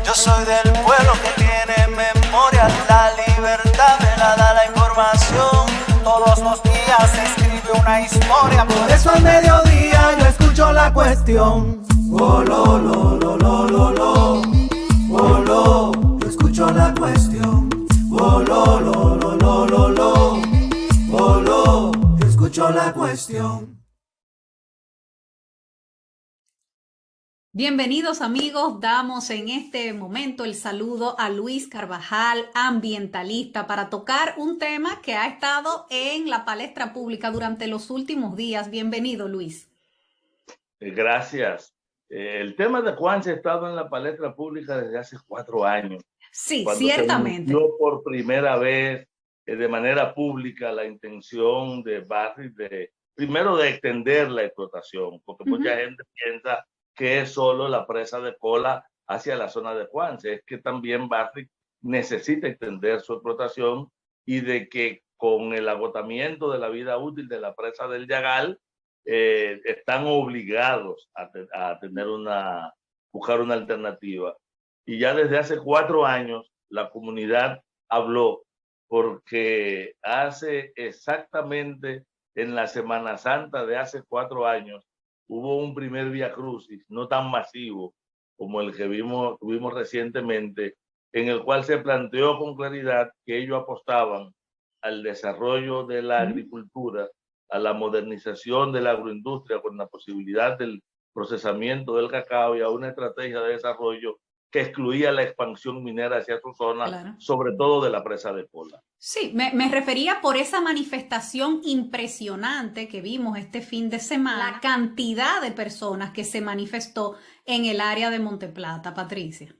Yo soy del pueblo que tiene memoria, la libertad me la da la información. Todos los días se escribe una historia, por eso al mediodía yo escucho la cuestión. Oh, lo, oh, lo, yo escucho la cuestión. Oh, lo, oh, lo, yo escucho la cuestión. Bienvenidos amigos, damos en este momento el saludo a Luis Carvajal, ambientalista, para tocar un tema que ha estado en la palestra pública durante los últimos días. Bienvenido, Luis. Gracias. El tema de Juanse ha estado en la palestra pública desde hace 4 años. Sí, cuando ciertamente. Se anunció por primera vez de manera pública la intención de Barrick primero de extender la explotación, porque mucha gente piensa que es solo la presa de Cola hacia la zona de Juanse. Es que también Barrick necesita extender su explotación y de que con el agotamiento de la vida útil de la presa del Yagal, están obligados a buscar una alternativa. Y ya desde hace 4 años la comunidad habló, porque hace exactamente en la Semana Santa de hace 4 años hubo un primer Vía Crucis, no tan masivo como el que tuvimos recientemente, en el cual se planteó con claridad que ellos apostaban al desarrollo de la agricultura, a la modernización de la agroindustria con la posibilidad del procesamiento del cacao y a una estrategia de desarrollo que excluía la expansión minera hacia su zona, claro, sobre todo de la presa de Cola. Sí, me refería por esa manifestación impresionante que vimos este fin de semana, la cantidad de personas que se manifestó en el área de Monteplata, Patricia.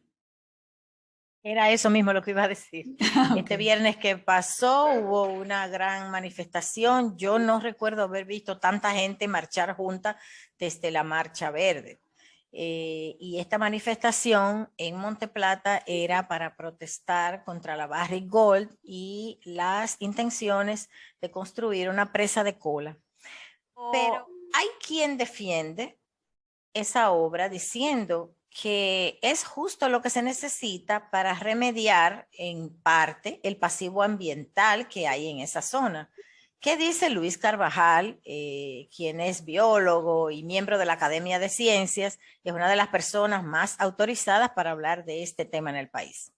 Era eso mismo lo que iba a decir. Okay. Este viernes que pasó hubo una gran manifestación. Yo no recuerdo haber visto tanta gente marchar junta desde la Marcha Verde. Y esta manifestación en Monteplata era para protestar contra la Barrick Gold y las intenciones de construir una presa de Cola. Pero hay quien defiende esa obra diciendo que es justo lo que se necesita para remediar en parte el pasivo ambiental que hay en esa zona. ¿Qué dice Luis Carvajal, quien es biólogo y miembro de la Academia de Ciencias, y es una de las personas más autorizadas para hablar de este tema en el país?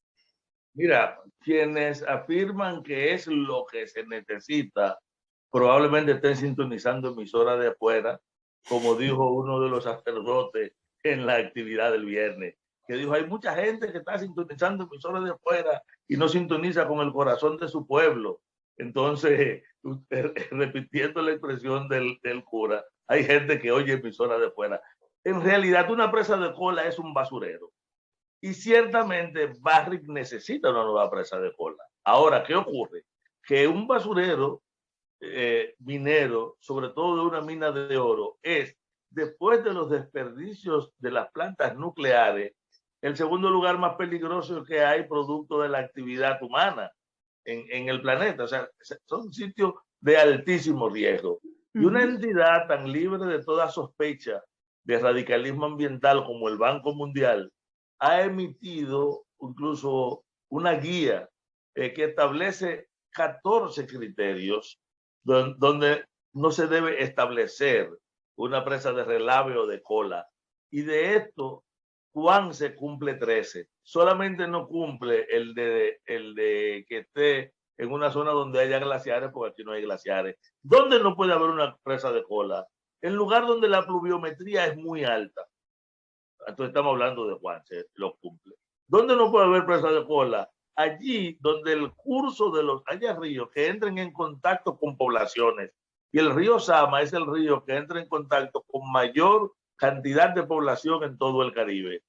Mira, quienes afirman que es lo que se necesita, probablemente estén sintonizando emisoras de afuera, como dijo uno de los sacerdotes en la actividad del viernes, que dijo, hay mucha gente que está sintonizando emisoras de afuera y no sintoniza con el corazón de su pueblo. Entonces, repitiendo la expresión del cura, hay gente que oye emisoras de afuera. En realidad, una presa de Cola es un basurero. Y ciertamente Barrick necesita una nueva presa de Cola. Ahora, ¿qué ocurre? Que un basurero minero, sobre todo de una mina de oro, es, después de los desperdicios de las plantas nucleares, el segundo lugar más peligroso que hay producto de la actividad humana en el planeta. O sea, son sitios de altísimo riesgo. Y una entidad tan libre de toda sospecha de radicalismo ambiental como el Banco Mundial ha emitido incluso una guía que establece 14 criterios donde no se debe establecer una presa de relave o de Cola. Y de esto, Juanse cumple 13. Solamente no cumple el de que esté en una zona donde haya glaciares, porque aquí no hay glaciares. ¿Dónde no puede haber una presa de Cola? En lugar donde la pluviometría es muy alta. Entonces estamos hablando de Juanse, lo cumple. ¿Dónde no puede haber presa de Cola? Allí donde el curso de haya ríos que entren en contacto con poblaciones. Y el río Sama es el río que entra en contacto con mayor cantidad de población en todo el Caribe.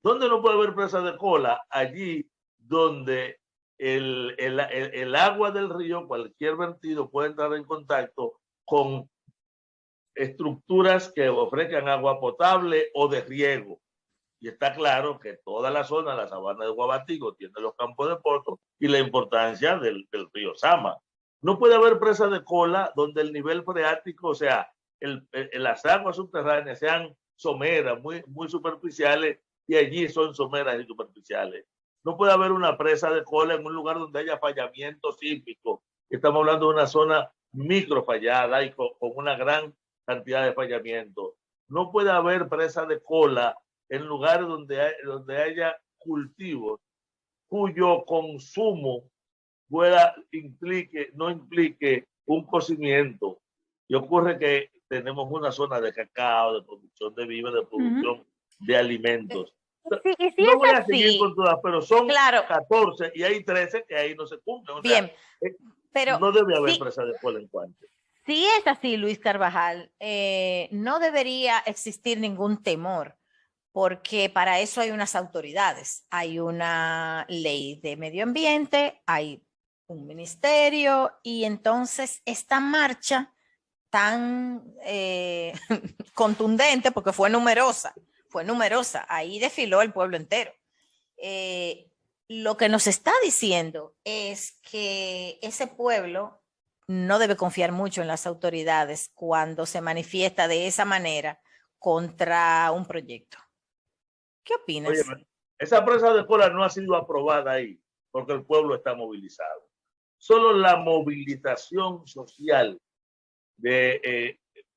¿Dónde no puede haber presa de Cola? Allí donde el agua del río, cualquier vertido, puede entrar en contacto con estructuras que ofrezcan agua potable o de riego. Y está claro que toda la zona, la sabana de Guabatico, tiene los campos de pozo y la importancia del río Sama. No puede haber presa de Cola donde el nivel freático, o sea, las aguas subterráneas sean someras, muy superficiales y allí son someras y superficiales. No puede haber una presa de cola en un lugar donde haya fallamiento sísmico. Estamos hablando de una zona microfallada y con una gran cantidad de fallamiento. No puede haber presa de cola en lugares donde haya cultivos cuyo consumo no implique un cocimiento. Y ocurre que tenemos una zona de cacao, de producción de víveres, de producción de alimentos. Y si no es voy a así, seguir con todas, pero son claro, 14 y hay 13 que ahí no se cumplen. O bien, sea, pero no debe haber sí, presa de cola en Cuance. si es así, Luis Carvajal, no debería existir ningún temor, porque para eso hay unas autoridades, hay una ley de medio ambiente, hay un ministerio, y entonces esta marcha tan contundente, porque fue numerosa, ahí desfiló el pueblo entero. Lo que nos está diciendo es que ese pueblo no debe confiar mucho en las autoridades cuando se manifiesta de esa manera contra un proyecto. ¿Qué opinas? Oye, esa presa de cola no ha sido aprobada ahí porque el pueblo está movilizado. Solo la movilización social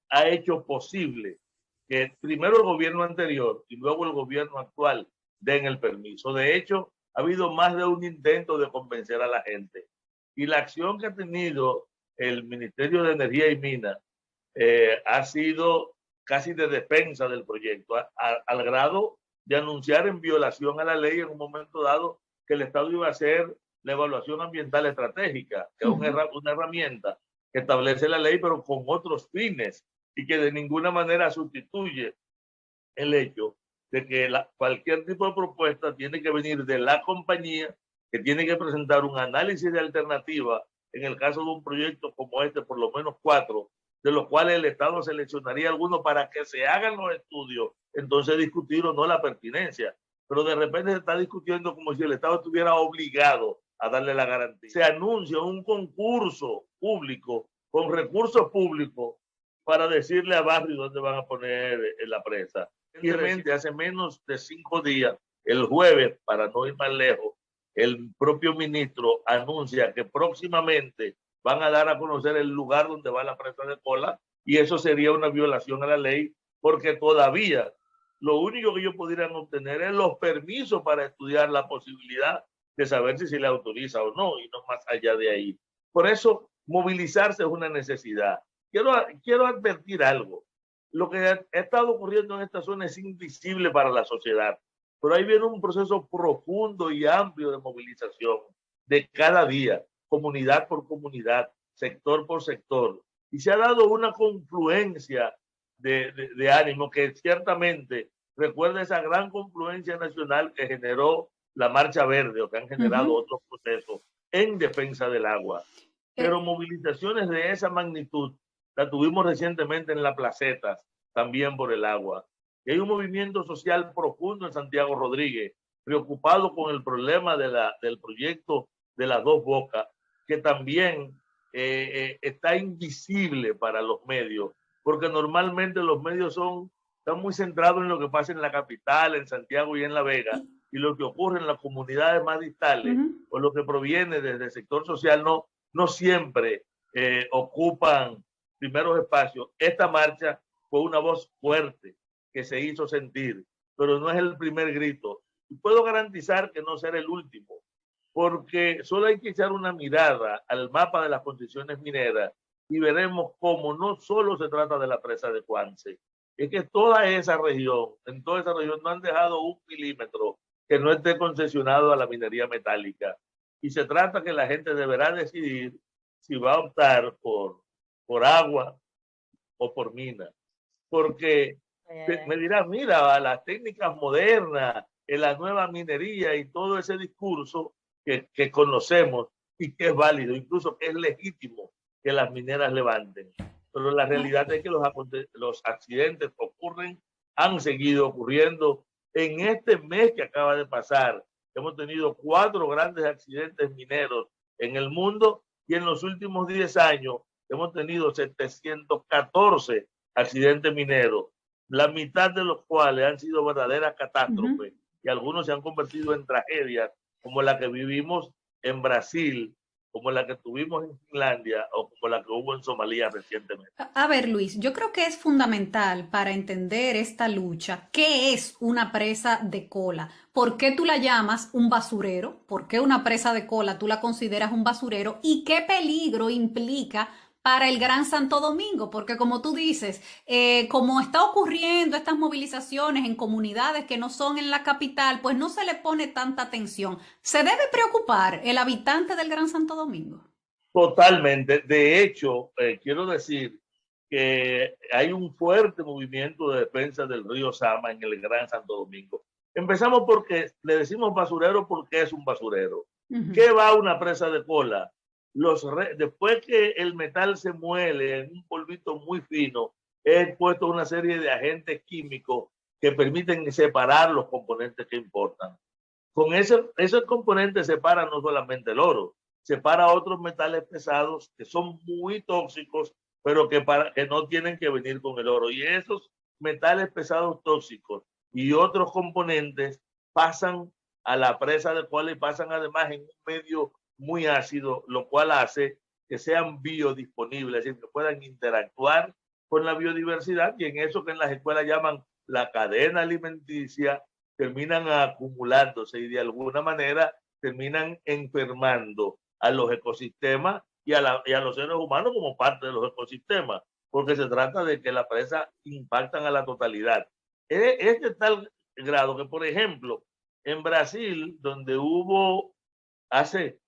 ha hecho posible que primero el gobierno anterior y luego el gobierno actual den el permiso. De hecho, ha habido más de un intento de convencer a la gente. Y la acción que ha tenido el Ministerio de Energía y Minas ha sido casi de defensa del proyecto, al grado de anunciar en violación a la ley en un momento dado que el Estado iba a hacer la evaluación ambiental estratégica, que es una herramienta que establece la ley, pero con otros fines y que de ninguna manera sustituye el hecho de que cualquier tipo de propuesta tiene que venir de la compañía, que tiene que presentar un análisis de alternativa, en el caso de un proyecto como este, por lo menos 4, de los cuales el Estado seleccionaría algunos para que se hagan los estudios, entonces discutir o no la pertinencia. Pero de repente se está discutiendo como si el Estado estuviera obligado a darle la garantía. Se anuncia un concurso público con recursos públicos para decirle a Barrio dónde van a poner la presa. Y realmente hace menos de 5 días, el jueves, para no ir más lejos, el propio ministro anuncia que próximamente van a dar a conocer el lugar donde va la presa de cola, y eso sería una violación a la ley, porque todavía lo único que ellos pudieran obtener es los permisos para estudiar la posibilidad de saber si se le autoriza o no, y no más allá de ahí. Por eso, movilizarse es una necesidad. Quiero advertir algo. Lo que ha estado ocurriendo en esta zona es invisible para la sociedad, pero ahí viene un proceso profundo y amplio de movilización de cada día, comunidad por comunidad, sector por sector, y se ha dado una confluencia de ánimo que ciertamente recuerda esa gran confluencia nacional que generó la Marcha Verde, o que han generado otros procesos en defensa del agua. Pero movilizaciones de esa magnitud la tuvimos recientemente en las placetas, también por el agua. Y hay un movimiento social profundo en Santiago Rodríguez, preocupado con el problema del proyecto de las dos bocas, que también está invisible para los medios, porque normalmente los medios están muy centrados en lo que pasa en la capital, en Santiago y en La Vega, y lo que ocurre en las comunidades más distales, o lo que proviene desde el sector social, no siempre ocupan primeros espacios. Esta marcha fue una voz fuerte que se hizo sentir, pero no es el primer grito. Y puedo garantizar que no será el último, porque solo hay que echar una mirada al mapa de las concesiones mineras y veremos cómo no solo se trata de la presa de Cuance, es que en toda esa región no han dejado un milímetro que no esté concesionado a la minería metálica. Y se trata que la gente deberá decidir si va a optar por agua o por mina. Porque me dirán, mira, las técnicas modernas, en la nueva minería y todo ese discurso que conocemos y que es válido, incluso que es legítimo que las mineras levanten. Pero la realidad es que los accidentes han seguido ocurriendo. En este mes que acaba de pasar, hemos tenido 4 grandes accidentes mineros en el mundo, y en los últimos 10 años hemos tenido 714 accidentes mineros. la mitad de los cuales han sido verdaderas catástrofes y algunos se han convertido en tragedias como la que vivimos en Brasil, como la que tuvimos en Finlandia o como la que hubo en Somalia recientemente. A ver, Luis, yo creo que es fundamental para entender esta lucha, ¿qué es una presa de cola? ¿Por qué tú la llamas un basurero? ¿Por qué una presa de cola tú la consideras un basurero? ¿Y qué peligro implica para el Gran Santo Domingo? Porque como tú dices, como está ocurriendo estas movilizaciones en comunidades que no son en la capital, pues no se le pone tanta atención. ¿Se debe preocupar el habitante del Gran Santo Domingo? Totalmente. De hecho, quiero decir que hay un fuerte movimiento de defensa del río Sama en el Gran Santo Domingo. Empezamos porque le decimos basurero porque es un basurero. ¿Qué va a una presa de cola? Después que el metal se muele en un polvito muy fino, es puesto una serie de agentes químicos que permiten separar los componentes que importan. Con esos componentes separan no solamente el oro, separa otros metales pesados que son muy tóxicos, pero que no tienen que venir con el oro. Y esos metales pesados tóxicos y otros componentes pasan a la presa de cola y pasan además en un medio muy ácido, lo cual hace que sean biodisponibles, es decir, que puedan interactuar con la biodiversidad y en eso que en las escuelas llaman la cadena alimenticia, terminan acumulándose y de alguna manera terminan enfermando a los ecosistemas y a los seres humanos como parte de los ecosistemas, porque se trata de que la presa impactan a la totalidad. Es de tal grado que, por ejemplo, en Brasil, donde hubo hace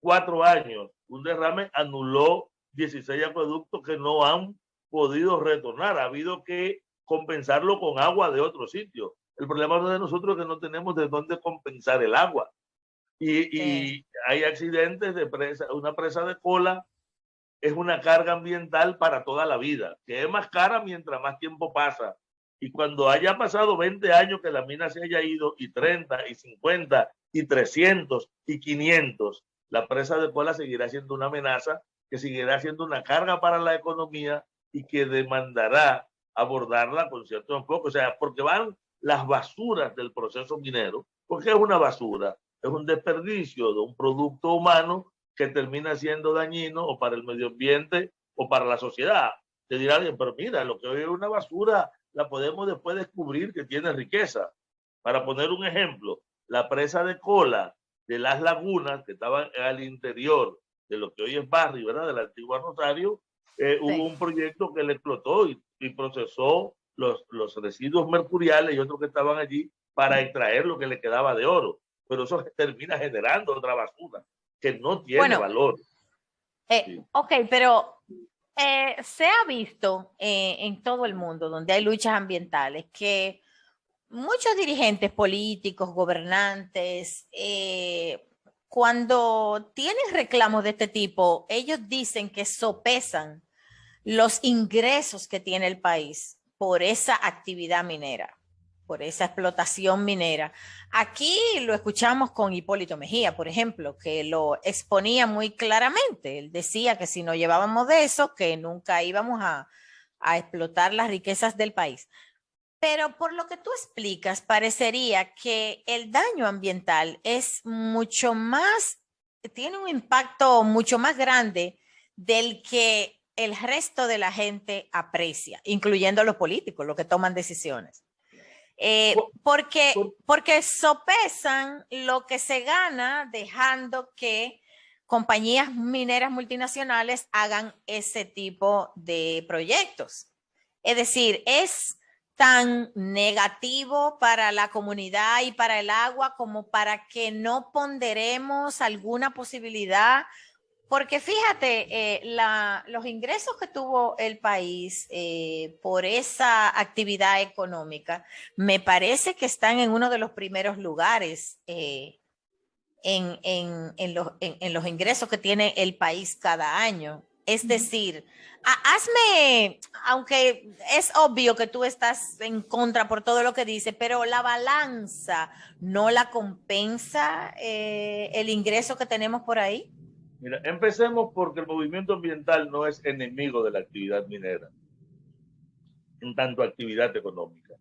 4 años un derrame, anuló 16 acueductos que no han podido retornar. Ha habido que compensarlo con agua de otro sitio. El problema de nosotros es que no tenemos de dónde compensar el agua. Y hay accidentes de presa. Una presa de cola es una carga ambiental para toda la vida, que es más cara mientras más tiempo pasa. Y cuando haya pasado 20 años que la mina se haya ido, y 30, y 50, y 300, y 500, la presa de cola seguirá siendo una amenaza, que seguirá siendo una carga para la economía y que demandará abordarla con cierto enfoque. O sea, porque van las basuras del proceso minero, porque es una basura, es un desperdicio de un producto humano que termina siendo dañino o para el medio ambiente o para la sociedad. Te dirá alguien, pero mira, lo que hoy es una basura la podemos después descubrir que tiene riqueza. Para poner un ejemplo, la presa de cola de Las Lagunas, que estaba al interior de lo que hoy es barrio, ¿verdad?, del antiguo Rosario, hubo un proyecto que le explotó y procesó los residuos mercuriales y otros que estaban allí para extraer lo que le quedaba de oro. Pero eso termina generando otra basura que no tiene valor. Sí. Ok, pero se ha visto en todo el mundo donde hay luchas ambientales que muchos dirigentes políticos, gobernantes, cuando tienen reclamos de este tipo, ellos dicen que sopesan los ingresos que tiene el país por esa actividad minera, por esa explotación minera. Aquí lo escuchamos con Hipólito Mejía, por ejemplo, que lo exponía muy claramente. Él decía que si no llevábamos de eso, que nunca íbamos a explotar las riquezas del país. Pero por lo que tú explicas, parecería que el daño ambiental es mucho más, tiene un impacto mucho más grande del que el resto de la gente aprecia, incluyendo los políticos, los que toman decisiones. Porque sopesan lo que se gana dejando que compañías mineras multinacionales hagan ese tipo de proyectos. Es decir, es tan negativo para la comunidad y para el agua como para que no ponderemos alguna posibilidad. Porque fíjate, los ingresos que tuvo el país por esa actividad económica, me parece que están en uno de los primeros lugares en los ingresos que tiene el país cada año. Es decir, hazme, aunque es obvio que tú estás en contra por todo lo que dice, pero la balanza no la compensa el ingreso que tenemos por ahí. Mira, empecemos porque el movimiento ambiental no es enemigo de la actividad minera. en tanto actividad económica.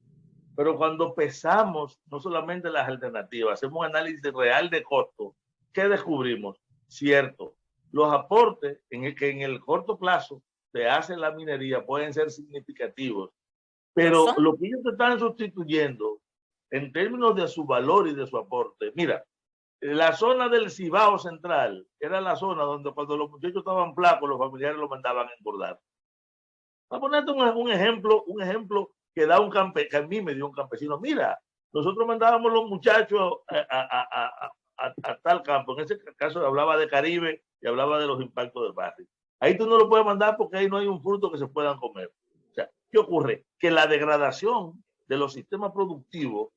Pero cuando pesamos no solamente las alternativas, hacemos un análisis real de costo, ¿qué descubrimos? Cierto, los aportes que en el corto plazo se hace la minería pueden ser significativos, pero lo que ellos te están sustituyendo en términos de su valor y de su aporte, mira, la zona del Cibao Central era la zona donde cuando los muchachos estaban flacos, los familiares los mandaban a engordar. Voy a ponerte un ejemplo que da que a mí me dio un campesino. Mira, nosotros mandábamos los muchachos a tal campo. En ese caso hablaba de Caribe y hablaba de los impactos del barrio. Ahí tú no lo puedes mandar porque ahí no hay un fruto que se puedan comer. O sea, ¿qué ocurre? Que la degradación de los sistemas productivos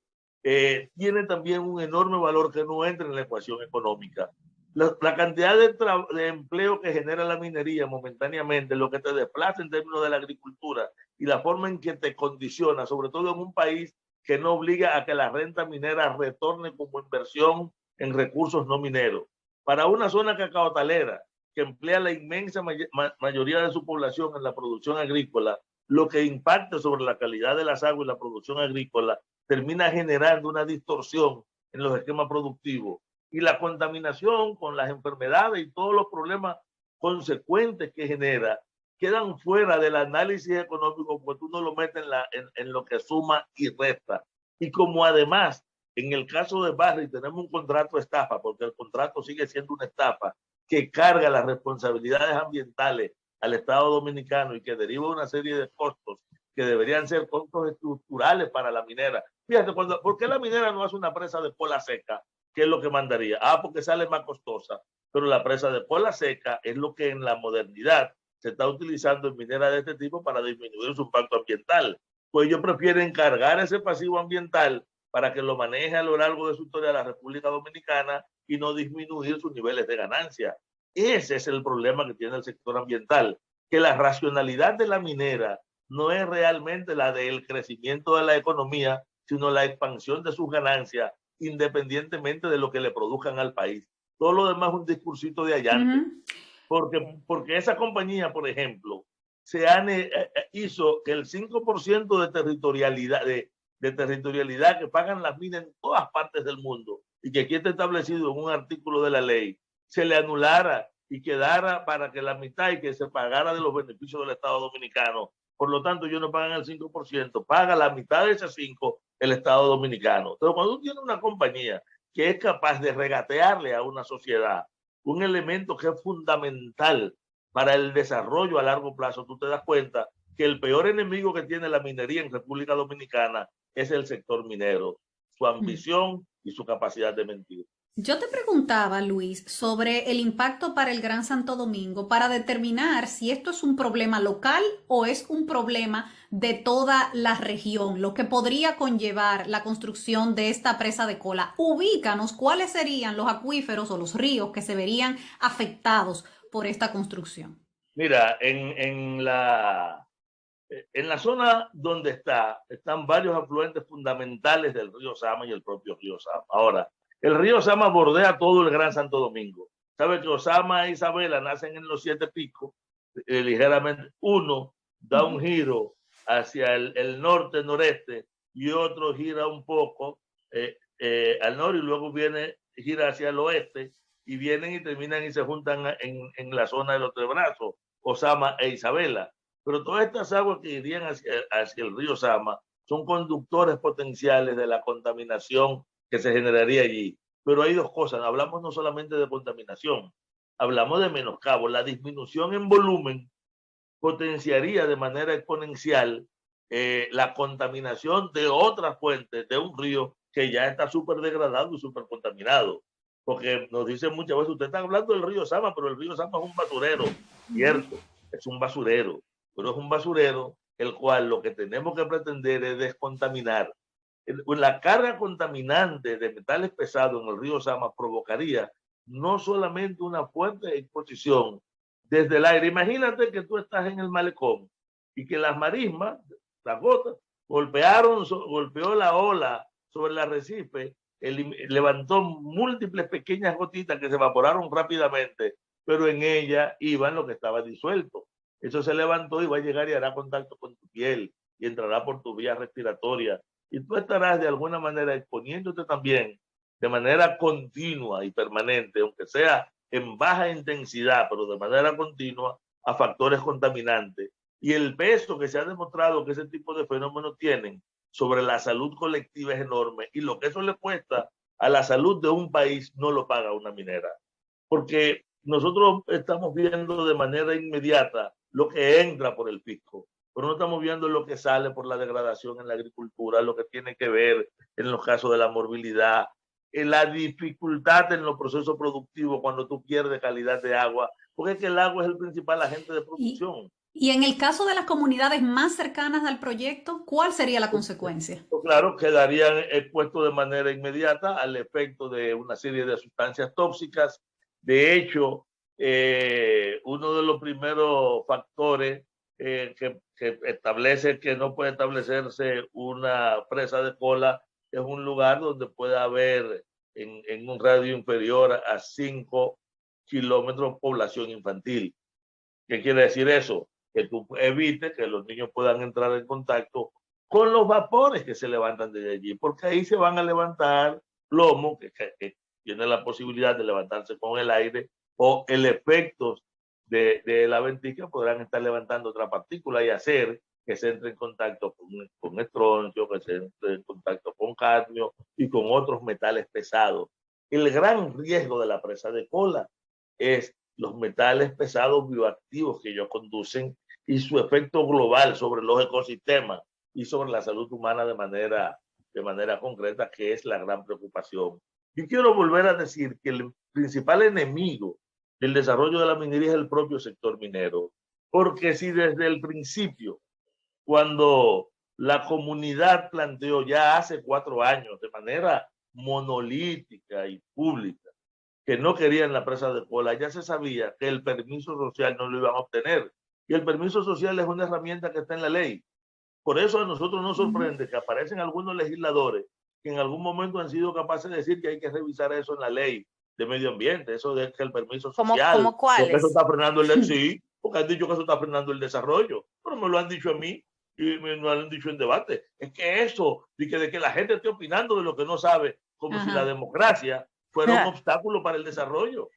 tiene también un enorme valor que no entra en la ecuación económica. La cantidad de empleo que genera la minería momentáneamente, lo que te desplaza en términos de la agricultura y la forma en que te condiciona, sobre todo en un país que no obliga a que la renta minera retorne como inversión en recursos no mineros. Para una zona cacaotalera que emplea la inmensa mayoría de su población en la producción agrícola, lo que impacta sobre la calidad de las aguas y la producción agrícola termina generando una distorsión en los esquemas productivos. Y la contaminación con las enfermedades y todos los problemas consecuentes que genera quedan fuera del análisis económico porque tú no lo metes en lo que suma y resta. Y como además, en el caso de Barrick tenemos un contrato de estafa, porque el contrato sigue siendo una estafa que carga las responsabilidades ambientales al Estado Dominicano y que deriva una serie de costos que deberían ser costos estructurales para la minera. Fíjate, ¿por qué la minera no hace una presa de cola seca? ¿Qué es lo que mandaría? Porque sale más costosa, pero la presa de cola seca es lo que en la modernidad se está utilizando en minera de este tipo para disminuir su impacto ambiental. Pues ellos prefieren cargar ese pasivo ambiental para que lo maneje a lo largo de su historia la República Dominicana y no disminuir sus niveles de ganancia. Ese es el problema que tiene el sector ambiental, que la racionalidad de la minera no es realmente la del crecimiento de la economía, sino la expansión de sus ganancias independientemente de lo que le produzcan al país. Todo lo demás es un discursito de allante. Porque esa compañía, por ejemplo, hizo que el 5% de territorialidad que pagan las minas en todas partes del mundo y que aquí está establecido en un artículo de la ley, se le anulara y quedara para que la mitad y que se pagara de los beneficios del Estado Dominicano. Por lo tanto, ellos no pagan el 5%, paga la mitad de ese 5% el Estado Dominicano. Pero cuando tú tienes una compañía que es capaz de regatearle a una sociedad un elemento que es fundamental para el desarrollo a largo plazo, tú te das cuenta que el peor enemigo que tiene la minería en República Dominicana es el sector minero, su ambición y su capacidad de mentir. Yo te preguntaba, Luis, sobre el impacto para el Gran Santo Domingo para determinar si esto es un problema local o es un problema de toda la región, lo que podría conllevar la construcción de esta presa de cola. Ubícanos cuáles serían los acuíferos o los ríos que se verían afectados por esta construcción. Mira, en la zona donde están varios afluentes fundamentales del río Sama y el propio río Sama. Ahora, el río Sama bordea todo el Gran Santo Domingo. Sabe que Osama e Isabela nacen en los 7 picos, ligeramente. Uno da un giro hacia el norte-noreste y otro gira un poco al norte y luego gira hacia el oeste y vienen y terminan y se juntan en la zona de los Tres Brazos, Osama e Isabela. Pero todas estas aguas que irían hacia el río Sama son conductores potenciales de la contaminación que se generaría allí. Pero hay dos cosas, hablamos no solamente de contaminación, hablamos de menoscabo. La disminución en volumen potenciaría de manera exponencial la contaminación de otras fuentes de un río que ya está súper degradado y súper contaminado. Porque nos dicen muchas veces, usted está hablando del río Sama, pero el río Sama es un basurero, cierto, es un basurero, pero es un basurero el cual lo que tenemos que pretender es descontaminar. La carga contaminante de metales pesados en el río Sama provocaría no solamente una fuerte exposición desde el aire. Imagínate que tú estás en el malecón y que las marismas, las gotas, golpeó la ola sobre el arrecife, levantó múltiples pequeñas gotitas que se evaporaron rápidamente, pero en ella iban lo que estaba disuelto. Eso se levantó y va a llegar y hará contacto con tu piel y entrará por tu vía respiratoria. Y tú estarás de alguna manera exponiéndote también de manera continua y permanente, aunque sea en baja intensidad, pero de manera continua, a factores contaminantes. Y el peso que se ha demostrado que ese tipo de fenómenos tienen sobre la salud colectiva es enorme. Y lo que eso le cuesta a la salud de un país no lo paga una minera. Porque nosotros estamos viendo de manera inmediata lo que entra por el fisco, pero no estamos viendo lo que sale por la degradación en la agricultura, lo que tiene que ver en los casos de la morbilidad, en la dificultad en los procesos productivos cuando tú pierdes calidad de agua, porque es que el agua es el principal agente de producción. Y en el caso de las comunidades más cercanas al proyecto, ¿cuál sería la consecuencia? Claro, quedarían expuestos de manera inmediata al efecto de una serie de sustancias tóxicas. De hecho, uno de los primeros factores que establece que no puede establecerse una presa de cola es un lugar donde pueda haber en un radio inferior a 5 kilómetros población infantil. ¿Qué quiere decir eso? Que tú evites que los niños puedan entrar en contacto con los vapores que se levantan desde allí, porque ahí se van a levantar plomo, que tiene la posibilidad de levantarse con el aire, o el efecto de la ventisca podrán estar levantando otra partícula y hacer que se entre en contacto con estroncio, que se entre en contacto con cadmio y con otros metales pesados. El gran riesgo de la presa de cola es los metales pesados bioactivos que ellos conducen y su efecto global sobre los ecosistemas y sobre la salud humana de manera concreta, que es la gran preocupación. Yo quiero volver a decir que el principal enemigo del desarrollo de la minería es el propio sector minero, porque si desde el principio, cuando la comunidad planteó ya hace 4 años de manera monolítica y pública que no querían la presa de cola, ya se sabía que el permiso social no lo iban a obtener. Y el permiso social es una herramienta que está en la ley. Por eso a nosotros nos sorprende que aparecen algunos legisladores que en algún momento han sido capaces de decir que hay que revisar eso en la ley de medio ambiente, eso de que el permiso social, ¿Cómo cuáles? porque eso está frenando sí, porque han dicho que eso está frenando el desarrollo, pero me lo han dicho a mí y me lo han dicho en debate. Es que eso, de que la gente esté opinando de lo que no sabe, como si la democracia fuera un obstáculo para el desarrollo.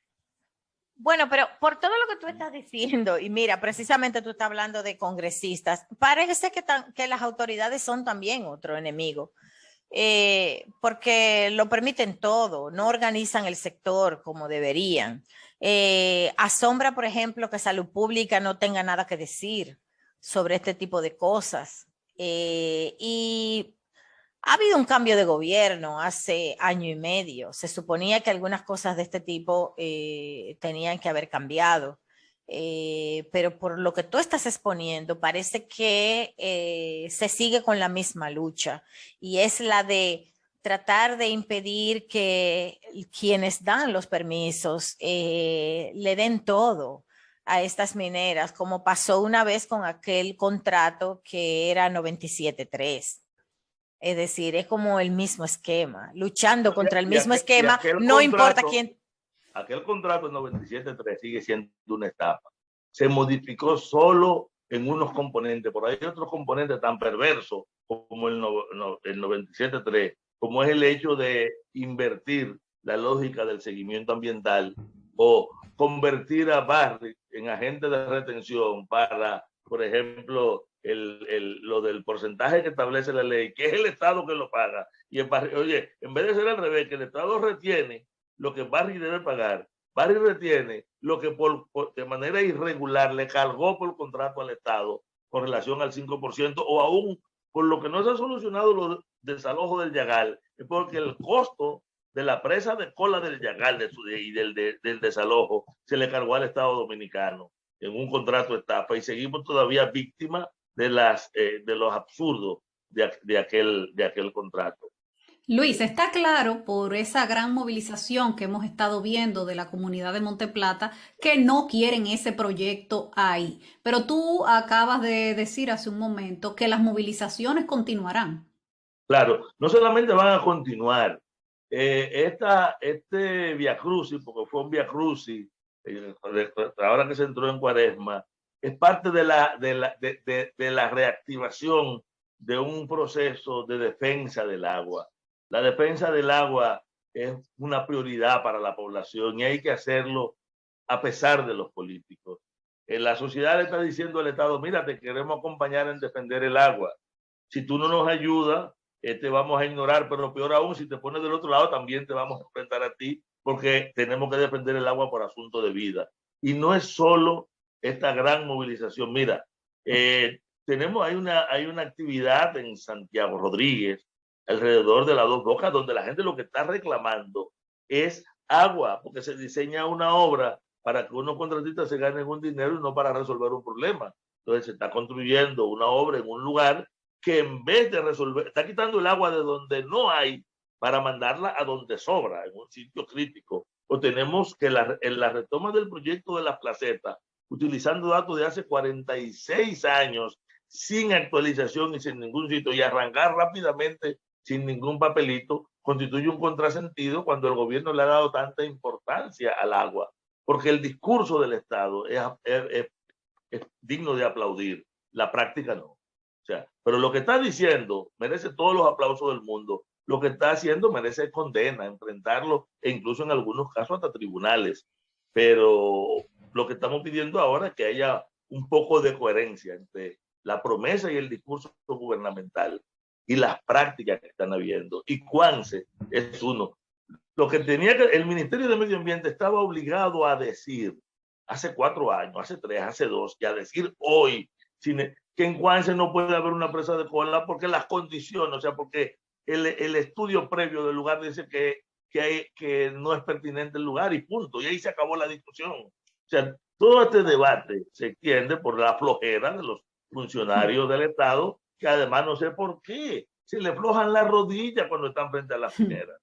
Bueno, pero por todo lo que tú estás diciendo, y mira, precisamente tú estás hablando de congresistas, parece que las autoridades son también otro enemigo, porque lo permiten todo, no organizan el sector como deberían. Asombra, por ejemplo, que Salud Pública no tenga nada que decir sobre este tipo de cosas. Y ha habido un cambio de gobierno hace 1 año y medio. Se suponía que algunas cosas de este tipo tenían que haber cambiado. Pero por lo que tú estás exponiendo, parece que se sigue con la misma lucha. Y es la de tratar de impedir que quienes dan los permisos le den todo a estas mineras, como pasó una vez con aquel contrato que era 97.3. Es decir, es como el mismo esquema, luchando contra el mismo esquema, no importa quién. Aquel contrato en 97.3 sigue siendo una estafa. Se modificó solo en unos componentes, por ahí hay otros componentes tan perversos como el 97.3, como es el hecho de invertir la lógica del seguimiento ambiental o convertir a Barrick en agente de retención para, por ejemplo, lo del porcentaje que establece la ley, que es el Estado que lo paga. Y oye, en vez de ser al revés, que el Estado retiene lo que Barrick debe pagar, Barrick retiene lo que de manera irregular le cargó por contrato al Estado con relación al 5%, o aún por lo que no se ha solucionado los desalojos del Yagal, es porque el costo de la presa de cola del Yagal y del desalojo se le cargó al Estado Dominicano en un contrato de estafa, y seguimos todavía víctimas de los absurdos de aquel contrato. Luis, está claro por esa gran movilización que hemos estado viendo de la comunidad de Monteplata que no quieren ese proyecto ahí. Pero tú acabas de decir hace un momento que las movilizaciones continuarán. Claro, no solamente van a continuar. Este viacrucis, porque fue un viacrucis, ahora que se entró en Cuaresma, es parte de la reactivación de un proceso de defensa del agua. La defensa del agua es una prioridad para la población y hay que hacerlo a pesar de los políticos. La sociedad le está diciendo al Estado, mira, te queremos acompañar en defender el agua. Si tú no nos ayudas, te vamos a ignorar, pero peor aún, si te pones del otro lado, también te vamos a enfrentar a ti, porque tenemos que defender el agua por asunto de vida. Y no es solo esta gran movilización. Mira, hay una actividad en Santiago Rodríguez, alrededor de las Dos Bocas, donde la gente lo que está reclamando es agua, porque se diseña una obra para que unos contratistas se ganen un dinero y no para resolver un problema. Entonces se está construyendo una obra en un lugar que en vez de resolver, está quitando el agua de donde no hay para mandarla a donde sobra, en un sitio crítico. O tenemos que en la retoma del proyecto de las placetas, utilizando datos de hace 46 años, sin actualización y sin ningún sitio, y arrancar rápidamente sin ningún papelito, constituye un contrasentido cuando el gobierno le ha dado tanta importancia al agua, porque el discurso del Estado es digno de aplaudir, la práctica no. O sea, pero lo que está diciendo merece todos los aplausos del mundo, lo que está haciendo merece condena, enfrentarlo e incluso en algunos casos hasta tribunales, pero lo que estamos pidiendo ahora es que haya un poco de coherencia entre la promesa y el discurso gubernamental y las prácticas que están habiendo. Y Cuance es uno. Lo que tenía que el Ministerio de Medio Ambiente estaba obligado a decir hace 4 años, hace 3, hace 2, y a decir hoy que en Cuance no puede haber una presa de cola porque las condiciones, o sea, porque el estudio previo del lugar dice que no es pertinente el lugar y punto. Y ahí se acabó la discusión. O sea, todo este debate se extiende por la flojera de los funcionarios del Estado, que además no sé por qué se le flojan las rodillas cuando están frente a la minera.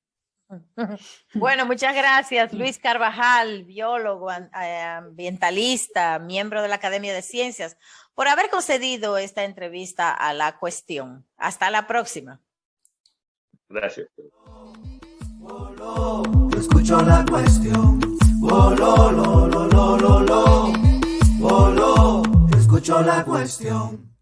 Bueno, muchas gracias, Luis Carvajal, biólogo, ambientalista, miembro de la Academia de Ciencias, por haber concedido esta entrevista a La Cuestión. Hasta la próxima. Gracias. Yo escucho La Cuestión. Yo escucho La Cuestión.